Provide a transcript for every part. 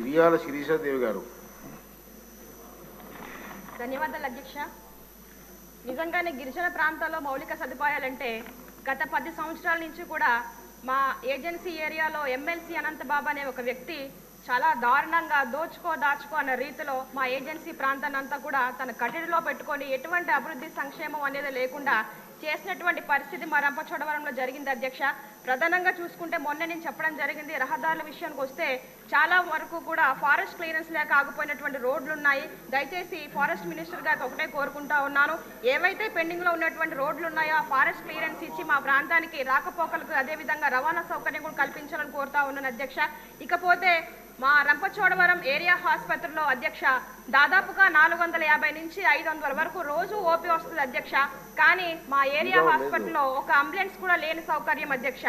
మిరియాల శిరీషాదేవి గారు. ధన్యవాదాలు అధ్యక్ష. నిజంగానే గిరిజన ప్రాంతాల్లో మౌలిక సదుపాయాలంటే గత 10 సంవత్సరాల నుంచి కూడా మా ఏజెన్సీ ఏరియాలో ఎమ్మెల్సీ అనంతబాబు అనే ఒక వ్యక్తి చాలా దారుణంగా దాచుకో అన్న రీతిలో మా ఏజెన్సీ ప్రాంతాన్ని అంతా కూడా తన కట్టడిలో పెట్టుకొని ఎటువంటి అభివృద్ధి సంక్షేమం అనేది లేకుండా చేసినటువంటి పరిస్థితి మా రంపచోడవరంలో జరిగింది అధ్యక్ష. ప్రధానంగా చూసుకుంటే మొన్న నేను చెప్పడం జరిగింది, రహదారుల విషయానికి వస్తే చాలా వరకు కూడా ఫారెస్ట్ క్లియరెన్స్ లేక ఆగిపోయినటువంటి రోడ్లు ఉన్నాయి. దయచేసి ఫారెస్ట్ మినిస్టర్ గారికి ఒకటే కోరుకుంటా ఉన్నాను, ఏవైతే పెండింగ్ లో ఉన్నటువంటి రోడ్లు ఉన్నాయో ఆ ఫారెస్ట్ క్లియరెన్స్ ఇచ్చి మా ప్రాంతానికి రాకపోకలకు అదేవిధంగా రవాణా సౌకర్యం కూడా కల్పించాలని కోరుతా ఉన్నాను అధ్యక్ష. ఇకపోతే మా రంపచోడవరం ఏరియా ఆసుపత్రిలో అధ్యక్ష దాదాపుగా 450 నుంచి 500 వరకు రోజు ఓపీ వస్తుంది అధ్యక్ష. కానీ మా ఏరియా హాస్పిటల్లో ఒక అంబులెన్స్ కూడా లేని సౌకర్యం అధ్యక్ష.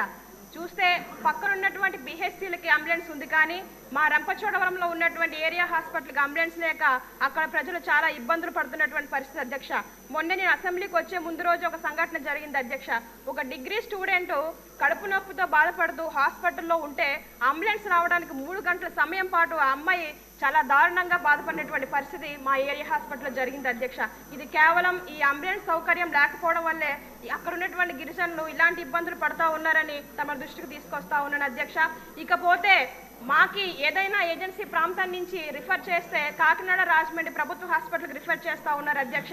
చూస్తే పక్కన ఉన్నటువంటి బిహెచ్సిలకి అంబులెన్స్ ఉంది, కానీ మా రంపచోడవరంలో ఉన్నటువంటి ఏరియా హాస్పిటల్కి అంబులెన్స్ లేక అక్కడ ప్రజలు చాలా ఇబ్బందులు పడుతున్నటువంటి పరిస్థితి అధ్యక్ష. మొన్న నేను అసెంబ్లీకి వచ్చే ముందు రోజు ఒక సంఘటన జరిగింది అధ్యక్ష. ఒక డిగ్రీ స్టూడెంట్ కడుపు నొప్పితో బాధపడుతూ హాస్పిటల్లో ఉంటే అంబులెన్స్ రావడానికి 3 గంటల సమయం పాటు ఆ అమ్మాయి చాలా దారుణంగా బాధపడినటువంటి పరిస్థితి మా ఏరియా హాస్పిటల్లో జరిగింది అధ్యక్ష. ఇది కేవలం ఈ అంబులెన్స్ సౌకర్యం లేకపోవడం వల్లే అక్కడ ఉన్నటువంటి గిరిజనులు ఇలాంటి ఇబ్బందులు పడతా ఉన్నారని తమ దృష్టికి తీసుకొస్తా ఉన్నాను అధ్యక్ష. ఇకపోతే మాకి ఏదైనా ఏజెన్సీ ప్రాంతం నుంచి రిఫర్ చేస్తే కాకినాడ రాజమండ్రి ప్రభుత్వ హాస్పిటల్కి రిఫర్ చేస్తూ ఉన్నారు అధ్యక్ష.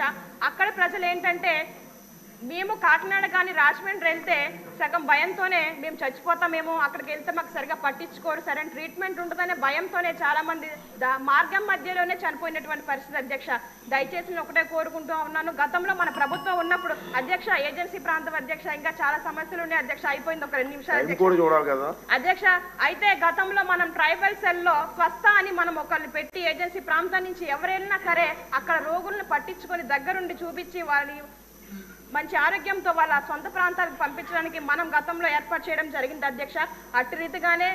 అక్కడ ప్రజలు ఏంటంటే మేము కాకినాడ కానీ రాజమండ్రి వెళ్తే సగం భయంతోనే మేము చచ్చిపోతామేమో, అక్కడికి వెళ్తే మాకు సరిగా పట్టించుకోరు, సరైన ట్రీట్మెంట్ ఉంటుందనే భయంతోనే చాలా మంది మార్గం మధ్యలోనే చనిపోయినటువంటి పరిస్థితి అధ్యక్ష. దయచేసి నేను ఒకటే కోరుకుంటూ ఉన్నాను, గతంలో మన ప్రభుత్వం ఉన్నప్పుడు అధ్యక్ష ఏజెన్సీ ప్రాంతం అధ్యక్ష ఇంకా చాలా సమస్యలు ఉన్నాయి అధ్యక్ష. అయిపోయింది ఒక 2 నిమిషాలు అధ్యక్ష. అయితే గతంలో మనం ట్రైబల్ సెల్లో స్వస్థ అని మనం ఒకరిని పెట్టి ఏజెన్సీ ప్రాంతం నుంచి ఎవరైనా సరే అక్కడ రోగులను పట్టించుకొని దగ్గరుండి చూపించి వారిని మంచి ఆరోగ్యంతో వాళ్ళ సొంత ప్రాంతాలకు పంపించడానికి మనం గతంలో ఏర్పాటు చేయడం జరిగింది అధ్యక్ష. అట్టి రీతిగానే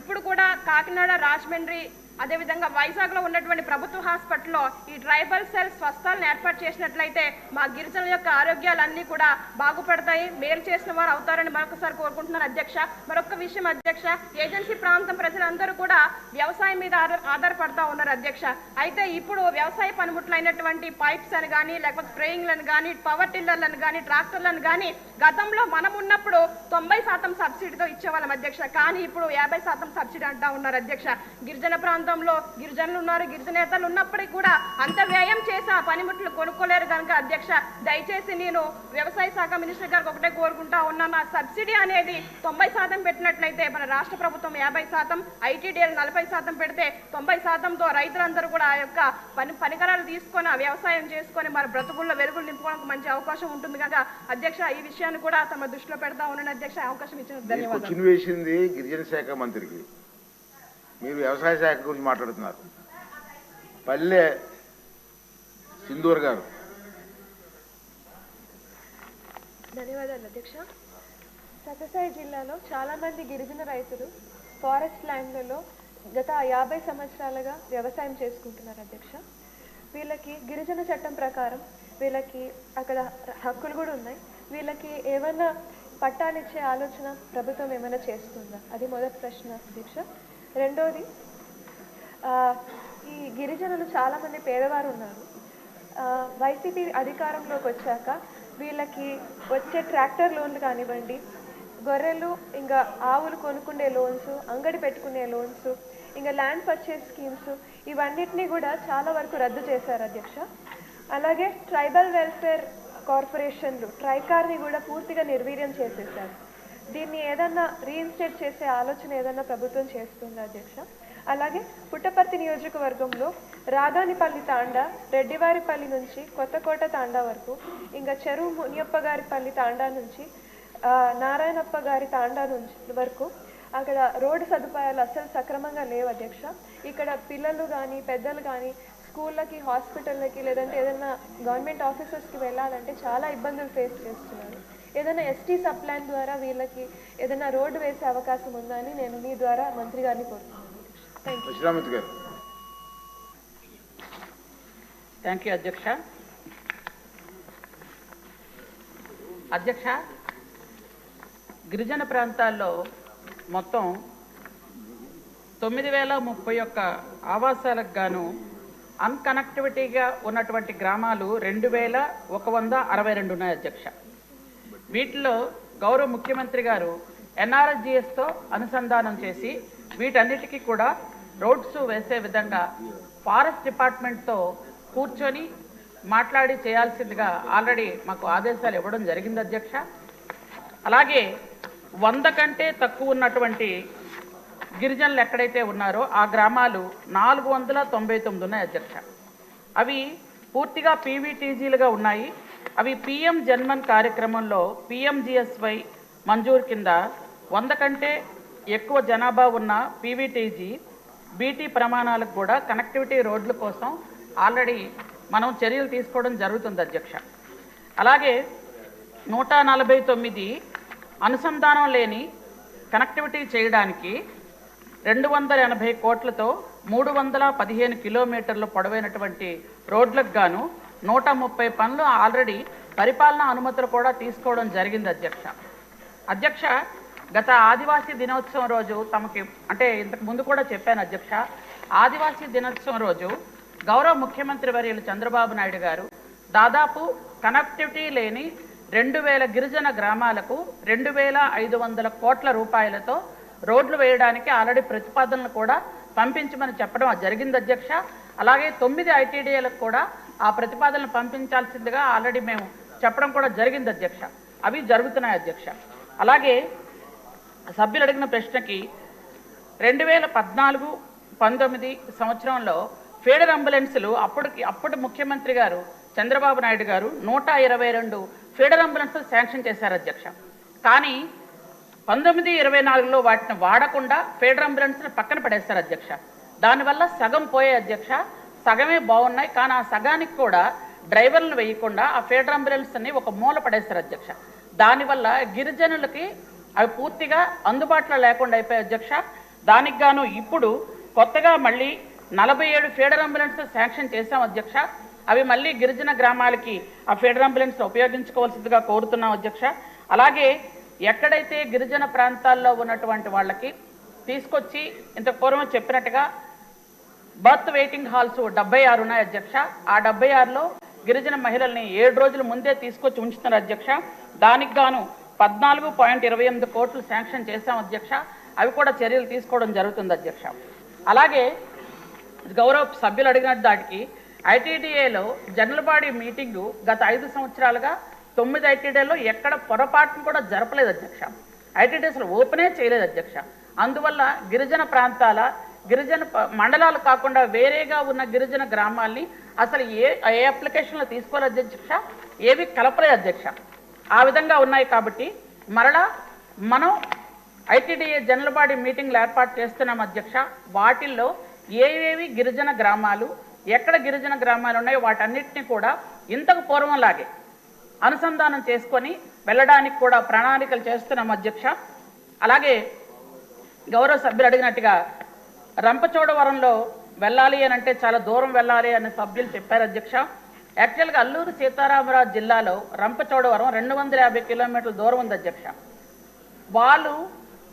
ఇప్పుడు కూడా కాకినాడ రాజమండ్రి అదేవిధంగా వైజాగ్లో ఉన్నటువంటి ప్రభుత్వ హాస్పిటల్లో ఈ ట్రైబల్ సెల్ స్వస్థాలను ఏర్పాటు చేసినట్లయితే మా గిరిజనుల యొక్క ఆరోగ్యాలన్నీ కూడా బాగుపడతాయి, మేలు చేసిన వారు అవుతారని మరొకసారి కోరుకుంటున్నాను అధ్యక్ష. మరొక విషయం అధ్యక్ష, ఏజెన్సీ ప్రాంతం ప్రజలందరూ కూడా వ్యవసాయం మీద ఆధారపడతా ఉన్నారు అధ్యక్ష. అయితే ఇప్పుడు వ్యవసాయ పనిముట్లైనటువంటి పైప్స్ అని కానీ లేకపోతే స్ప్రేయింగ్లను కానీ పవర్ టిల్లర్లను కానీ ట్రాక్టర్లను కానీ గతంలో మనం ఉన్నప్పుడు 90% సబ్సిడీతో ఇచ్చేవాళ్ళం అధ్యక్ష. కానీ ఇప్పుడు 50% సబ్సిడీ అంటా ఉన్నారు అధ్యక్ష. గిరిజన ప్రాంతంలో గిరిజనులు ఉన్నారు, గిరిజనేతలు ఉన్నప్పటికీ కూడా అంత వ్యయం చేసి ఆ పనిముట్లు కొనుక్కోలేరు కనుక అధ్యక్ష దయచేసి నేను వ్యవసాయ శాఖ మినిస్టర్ గారికి ఒకటే కోరుకుంటా ఉన్నాను, ఆ సబ్సిడీ అనేది 90% పెట్టినట్లయితే మన రాష్ట్ర ప్రభుత్వం 50%, ఐటీడీఎల్ 40% పెడితే 90%తో రైతులందరూ కూడా ఆ యొక్క పరికరాలు తీసుకొని వ్యవసాయం చేసుకొని మన బ్రతుకుల్లో వెలుగులు నింపుకోవడానికి మంచి అవకాశం ఉంటుంది కనుక అధ్యక్ష ఈ విషయాన్ని కూడా తమ దృష్టిలో పెడతా ఉన్నాను అధ్యక్ష. అవకాశం ఇచ్చిన ధన్యవాదాలు. వేసింది గిరిజన శాఖ మంత్రికి, మీరు వ్యవసాయ శాఖ గురించి మాట్లాడుతున్నారు. పల్లె సింధూర్ గారు. ధన్యవాదాలు అధ్యక్ష. సత్యసాయి జిల్లాలో చాలా మంది గిరిజన రైతులు ఫారెస్ట్ ల్యాండ్లలో గత 50 సంవత్సరాలుగా వ్యవసాయం చేసుకుంటున్నారు అధ్యక్ష. వీళ్ళకి గిరిజన చట్టం ప్రకారం వీళ్ళకి అక్కడ హక్కులు కూడా ఉన్నాయి. వీళ్ళకి ఏమైనా పట్టాలిచ్చే ఆలోచన ప్రభుత్వం ఏమైనా చేస్తుందా? అది మొదటి ప్రశ్న అధ్యక్ష. రెండోది, ఈ గిరిజనులు చాలామంది పేదవారు ఉన్నారు. వైసీపీ అధికారంలోకి వచ్చాక వీళ్ళకి వచ్చే ట్రాక్టర్ లోన్లు కానివ్వండి, గొర్రెలు ఇంకా ఆవులు కొనుక్కునే లోన్స్, అంగడి పెట్టుకునే లోన్స్, ఇంకా ల్యాండ్ పర్చేస్ స్కీమ్స్ ఇవన్నిటినీ కూడా చాలా వరకు రద్దు చేశారు అధ్యక్ష. అలాగే ట్రైబల్ వెల్ఫేర్ కార్పొరేషన్లు ట్రైకార్ని కూడా పూర్తిగా నిర్వీర్యం చేసేసారు. దీన్ని ఏదన్నా రీఇన్స్టేట్ చేసే ఆలోచన ఏదన్నా ప్రభుత్వం చేస్తుందా అధ్యక్ష? అలాగే పుట్టపర్తి నియోజకవర్గంలో రాధానిపల్లి తాండా, రెడ్డివారిపల్లి నుంచి కొత్తకోట తాండా వరకు, ఇంకా చెరువు మునియప్ప గారిపల్లి తాండా నుంచి నారాయణప్ప గారి తాండా నుంచి వరకు అక్కడ రోడ్డు సదుపాయాలు అస్సలు సక్రమంగా లేవు అధ్యక్ష. ఇక్కడ పిల్లలు కానీ పెద్దలు కానీ స్కూళ్ళకి, హాస్పిటళ్ళకి లేదంటే ఏదైనా గవర్నమెంట్ ఆఫీసెస్కి వెళ్ళాలంటే చాలా ఇబ్బందులు ఫేస్ చేస్తున్నారు. ఏదైనా ఎస్టీ సబ్ ప్లాన్ ద్వారా వీళ్ళకి ఏదైనా రోడ్డు వేసే అవకాశం ఉందా అని నేను మీ ద్వారా మంత్రి గారిని కోరుతున్నాను. థ్యాంక్ యూ అధ్యక్ష. అధ్యక్ష, గిరిజన ప్రాంతాల్లో మొత్తం 9031 ఆవాసాలకు గాను అన్కనెక్టివిటీగా ఉన్నటువంటి గ్రామాలు 2162 ఉన్నాయి అధ్యక్ష. వీటిలో గౌరవ ముఖ్యమంత్రి గారు ఎన్ఆర్జిఎస్తో అనుసంధానం చేసి వీటన్నిటికీ కూడా రోడ్స్ వేసే విధంగా ఫారెస్ట్ డిపార్ట్మెంట్తో కూర్చొని మాట్లాడి చేయాల్సిందిగా ఆల్రెడీ మాకు ఆదేశాలు ఇవ్వడం జరిగింది అధ్యక్ష. అలాగే 100 కంటే తక్కువ ఉన్నటువంటి గిరిజనులు ఎక్కడైతే ఉన్నారో ఆ గ్రామాలు 499 ఉన్నాయి అధ్యక్ష. అవి పూర్తిగా పీవీటీజీలుగా ఉన్నాయి. అవి పిఎం జన్మన్ కార్యక్రమంలో పిఎంజిఎస్వై మంజూరు కింద 100 కంటే ఎక్కువ జనాభా ఉన్న పీవీటీజీ బీటీ ప్రమాణాలకు కూడా కనెక్టివిటీ రోడ్ల కోసం ఆల్రెడీ మనం చర్యలు తీసుకోవడం జరుగుతుంది అధ్యక్ష. అలాగే 149 అనుసంధానం లేని కనెక్టివిటీ చేయడానికి 280 కోట్లతో 315 కిలోమీటర్ల పొడవైనటువంటి రోడ్లకు గాను 130 పనులు ఆల్రెడీ పరిపాలనా అనుమతులు కూడా తీసుకోవడం జరిగింది అధ్యక్ష. అధ్యక్ష, గత ఆదివాసీ దినోత్సవం రోజు తమకి అంటే ఇంతకు ముందు కూడా చెప్పాను అధ్యక్ష, ఆదివాసీ దినోత్సవం రోజు గౌరవ ముఖ్యమంత్రి వర్యులు చంద్రబాబు నాయుడు గారు దాదాపు కనెక్టివిటీ లేని 2000 గిరిజన గ్రామాలకు 2500 కోట్ల రూపాయలతో రోడ్లు వేయడానికి ఆల్రెడీ ప్రతిపాదనలు కూడా పంపించమని చెప్పడం జరిగింది అధ్యక్ష. అలాగే 9 ఐటీడీఏలకు కూడా ఆ ప్రతిపాదనలు పంపించాల్సిందిగా ఆల్రెడీ మేము చెప్పడం కూడా జరిగింది అధ్యక్ష. అవి జరుగుతున్నాయి అధ్యక్ష. అలాగే సభ్యులు అడిగిన ప్రశ్నకి 2014-19 సంవత్సరంలో ఫీడర్ అంబులెన్సులు అప్పుడు ముఖ్యమంత్రి గారు చంద్రబాబు నాయుడు గారు 122 ఫీడర్ అంబులెన్సులు శాంక్షన్ చేశారు అధ్యక్ష. కానీ 19-24లో వాటిని వాడకుండా ఫీడర్ అంబులెన్స్ని పక్కన పడేస్తారు అధ్యక్ష. దానివల్ల సగం పోయే అధ్యక్ష, సగమే బాగున్నాయి. కానీ ఆ సగానికి కూడా డ్రైవర్లను వేయకుండా ఆ ఫీడర్ అంబులెన్స్ని ఒక మూల పడేస్తారు అధ్యక్ష. దానివల్ల గిరిజనులకి అవి పూర్తిగా అందుబాటులో లేకుండా అయిపోయాయి అధ్యక్ష. దానికి గాను ఇప్పుడు కొత్తగా మళ్ళీ 47 ఫీడర్ అంబులెన్స్ శాంక్షన్ చేశాం అధ్యక్ష. అవి మళ్ళీ గిరిజన గ్రామాలకి ఆ ఫీడర్ అంబులెన్స్ ఉపయోగించుకోవాల్సిందిగా కోరుతున్నాం అధ్యక్ష. అలాగే ఎక్కడైతే గిరిజన ప్రాంతాల్లో ఉన్నటువంటి వాళ్ళకి తీసుకొచ్చి ఇంతకు పూర్వం చెప్పినట్టుగా బర్త్ వెయిటింగ్ హాల్స్ 76 ఉన్నాయి అధ్యక్ష. ఆ 76లో గిరిజన మహిళల్ని 7 రోజుల ముందే తీసుకొచ్చి ఉంచుతున్నారు అధ్యక్ష. దానికి గాను 14.28 కోట్లు శాంక్షన్ చేశాం అధ్యక్ష. అవి కూడా చర్యలు తీసుకోవడం జరుగుతుంది అధ్యక్ష. అలాగే గౌరవ సభ్యులు అడిగిన దానికి ఐటీడీఏలో జనరల్ బాడీ మీటింగు గత 5 సంవత్సరాలుగా 9 ఐటీడీఏలో ఎక్కడ పొరపాటును కూడా జరపలేదు అధ్యక్ష. ఐటీడీ అసలు ఓపెనే చేయలేదు అధ్యక్ష. అందువల్ల గిరిజన ప్రాంతాల గిరిజన మండలాలు కాకుండా వేరేగా ఉన్న గిరిజన గ్రామాల్ని అసలు ఏ అప్లికేషన్లో తీసుకోలేదు అధ్యక్ష, ఏవి కలపలేదు అధ్యక్ష. ఆ విధంగా ఉన్నాయి కాబట్టి మరలా మనం ఐటీడీఏ జనరల్ బాడీ మీటింగ్లు ఏర్పాటు చేస్తున్నాం అధ్యక్ష. వాటిల్లో ఏవేవి గిరిజన గ్రామాలు ఎక్కడ గిరిజన గ్రామాలు ఉన్నాయో వాటన్నిటిని కూడా ఇంతకు పూర్వంలాగే అనుసంధానం చేసుకొని వెళ్ళడానికి కూడా ప్రణాళికలు చేస్తున్నాం అధ్యక్ష. అలాగే గౌరవ సభ్యులు అడిగినట్టుగా రంపచోడవరంలో వెళ్ళాలి అని అంటే చాలా దూరం వెళ్ళాలి అని సభ్యులు చెప్పారు అధ్యక్ష. యాక్చువల్గా అల్లూరు సీతారామరాజు జిల్లాలో రంపచోడవరం 250 కిలోమీటర్ల దూరం ఉంది అధ్యక్ష.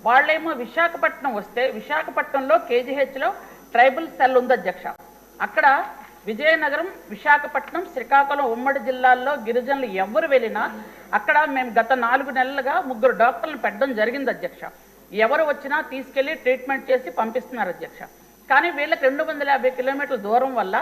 వాళ్ళేమో విశాఖపట్నం వస్తే విశాఖపట్నంలో కేజీహెచ్లో ట్రైబల్ సెల్ ఉంది అధ్యక్ష. అక్కడ విజయనగరం, విశాఖపట్నం, శ్రీకాకుళం ఉమ్మడి జిల్లాల్లో గిరిజనులు ఎవరు వెళ్ళినా అక్కడ మేము గత 4 నెలలుగా 3 డాక్టర్లను పెట్టడం జరిగింది అధ్యక్ష. ఎవరు వచ్చినా తీసుకెళ్లి ట్రీట్మెంట్ చేసి పంపిస్తున్నారు అధ్యక్ష. కానీ వీళ్ళకి 250 కిలోమీటర్ల దూరం వల్ల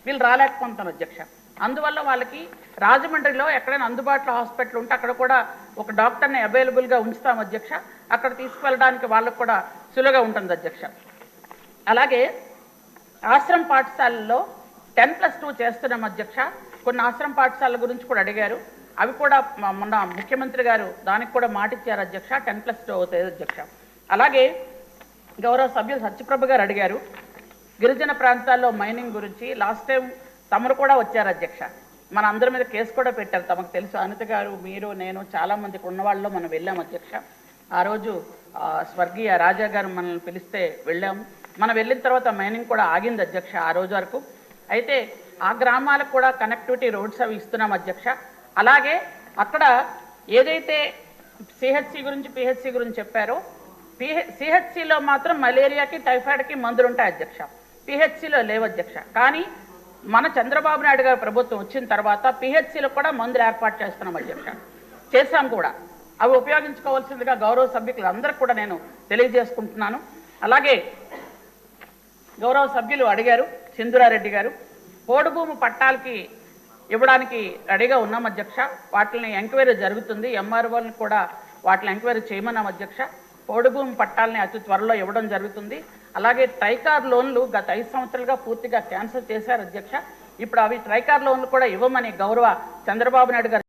వీళ్ళు రాలేకపోతున్నారు అధ్యక్ష. అందువల్ల వాళ్ళకి రాజమండ్రిలో ఎక్కడైనా అందుబాటులో హాస్పిటల్ ఉంటే అక్కడ కూడా ఒక డాక్టర్ని అవైలబుల్గా ఉంచుతాం అధ్యక్ష. అక్కడ తీసుకువెళ్ళడానికి వాళ్ళకు కూడా సులువుగా ఉంటుంది అధ్యక్ష. అలాగే ఆశ్రమ పాఠశాలల్లో 10+2 చేస్తున్నాం అధ్యక్ష. కొన్ని ఆశ్రమ పాఠశాలల గురించి కూడా అడిగారు. అవి కూడా మొన్న ముఖ్యమంత్రి గారు దానికి కూడా మాటిచ్చారు అధ్యక్ష, 10+2 అవుతాయి అధ్యక్ష. అలాగే గౌరవ సభ్యులు సత్యప్రభ గారు అడిగారు గిరిజన ప్రాంతాల్లో మైనింగ్ గురించి. లాస్ట్ టైం తమరు కూడా వచ్చారు అధ్యక్ష. మన అందరి మీద కేసు కూడా పెట్టారు, తమకు తెలుసు. అనిత గారు, మీరు, నేను, చాలామందికి ఉన్నవాళ్ళలో మనం వెళ్ళాం అధ్యక్ష. ఆ రోజు స్వర్గీయ రాజా గారు మనల్ని పిలిస్తే వెళ్ళాము. మనం వెళ్ళిన తర్వాత మైనింగ్ కూడా ఆగింది అధ్యక్ష ఆ రోజు వరకు. అయితే ఆ గ్రామాలకు కూడా కనెక్టివిటీ రోడ్స్ అవి ఇస్తున్నాం అధ్యక్ష. అలాగే అక్కడ ఏదైతే సిహెచ్సి గురించి పిహెచ్సి గురించి చెప్పారో సిహెచ్సిలో మాత్రం మలేరియాకి టైఫాయిడ్కి మందులు ఉంటాయి అధ్యక్ష, పిహెచ్సిలో లేవు అధ్యక్ష. కానీ మన చంద్రబాబు నాయుడు గారి ప్రభుత్వం వచ్చిన తర్వాత పిహెచ్సిలో కూడా మందులు ఏర్పాటు చేస్తున్నాం అధ్యక్ష, చేశాం కూడా. అవి ఉపయోగించుకోవాల్సిందిగా గౌరవ సభ్యులు అందరూ కూడా నేను తెలియజేసుకుంటున్నాను. అలాగే గౌరవ సభ్యులు అడిగారు, సింధురారెడ్డి గారు, పోడు భూమి పట్టాలకి ఇవ్వడానికి రెడీగా ఉన్నాం అధ్యక్ష. వాటిని ఎంక్వైరీ జరుగుతుంది, ఎంఆర్ఓని కూడా వాటిని ఎంక్వైరీ చేయమన్నాం అధ్యక్ష. పోడు భూమి పట్టాలని అతి త్వరలో ఇవ్వడం జరుగుతుంది. అలాగే ట్రైకార్ లోన్లు గత 5 సంవత్సరాలుగా పూర్తిగా క్యాన్సిల్ చేశారు అధ్యక్ష. ఇప్పుడు అవి ట్రైకార్ లోన్లు కూడా ఇవ్వమని గౌరవ చంద్రబాబు నాయుడు గారు